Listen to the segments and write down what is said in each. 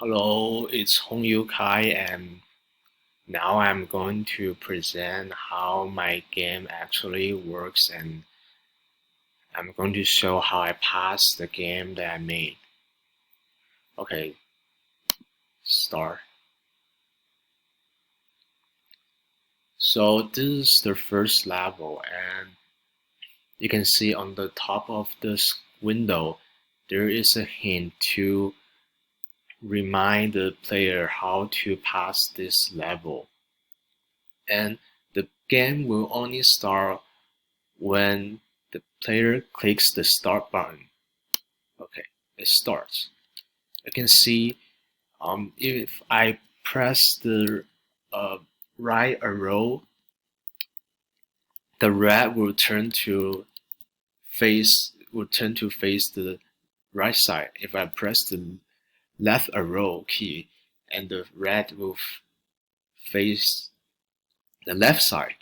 Hello, it's Hong Yu Kai, and now I'm going to present how my game actually works, and I'm going to show how I pass the game that I made. Okay, start. So this is the first level, and you can see on the top of this window, there is a hint to remind the player how to pass this level. And the game will only start when the player clicks the start button. Okay, it starts. You can see if I press the uh, right arrow, the red will turn to face the right side. If I press the left arrow key, and the red will face the left side.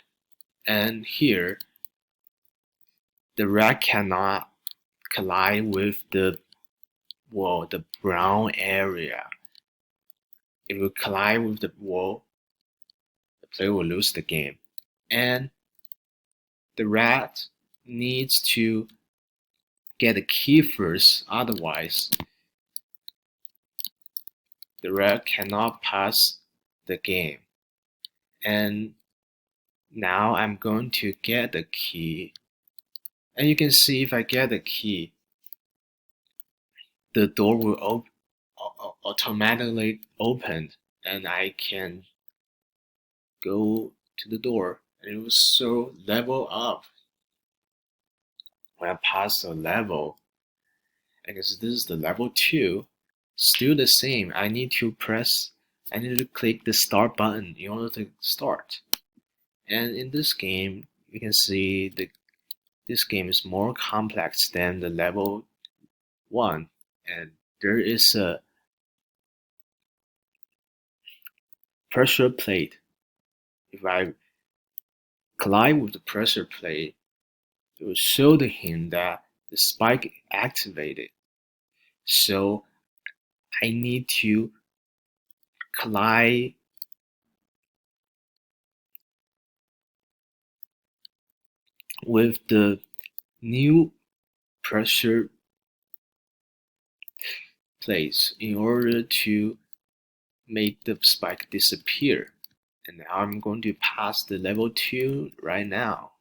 And here, the red cannot collide with the wall, the brown area. If it collide with the wall, the player will lose the game. And the rat needs to get the key first, otherwise the rat cannot pass the game. And now I'm going to get the key. And you can see if I get the key, the door will automatically open, and I can go to the door, and it will show level up when I pass a level. And because this is the level 2, still the same. I need to click the start button in order to start. And in this game, you can see this game is more complex than the level 1, and there is a pressure plate. If I collide with the pressure plate, it will show the hint that the spike activated. So I need to collide with the new pressure plate in order to make the spike disappear. And now I'm going to pass the level 2 right now.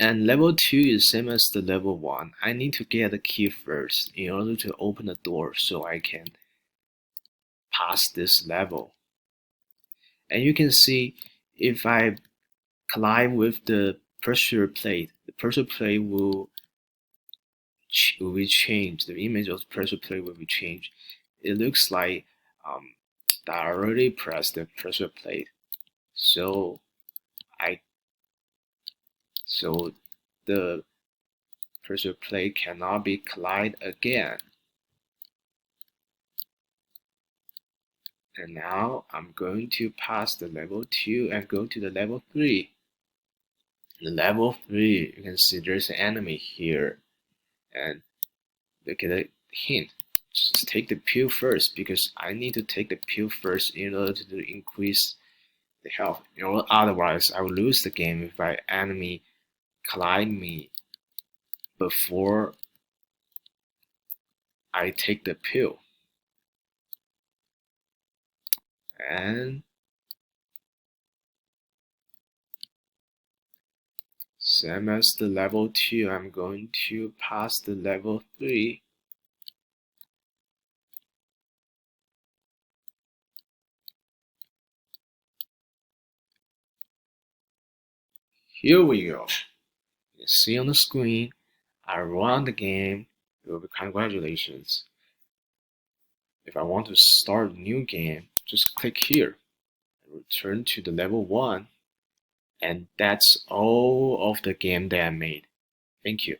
And level 2 is same as the level 1. I need to get the key first in order to open the door so I can pass this level. And you can see if I collide with the pressure plate, the pressure plate will be changed. The image of the pressure plate will be changed. It looks like that I already pressed the pressure plate. So so the pressure plate cannot be collided again. And now I'm going to pass the level 2 and go to the level 3. In the level 3, you can see there's an enemy here. And look at the hint. Just take the pill first, because I need to take the pill first in order to increase the health. Otherwise, I will lose the game if my enemy collide me before I take the pill. And same as the level 2, I'm going to pass the level 3. Here we go. You can see on the screen, I run the game. It will be congratulations. If I want to start a new game, just click here. Return to the level 1. And that's all of the game that I made. Thank you.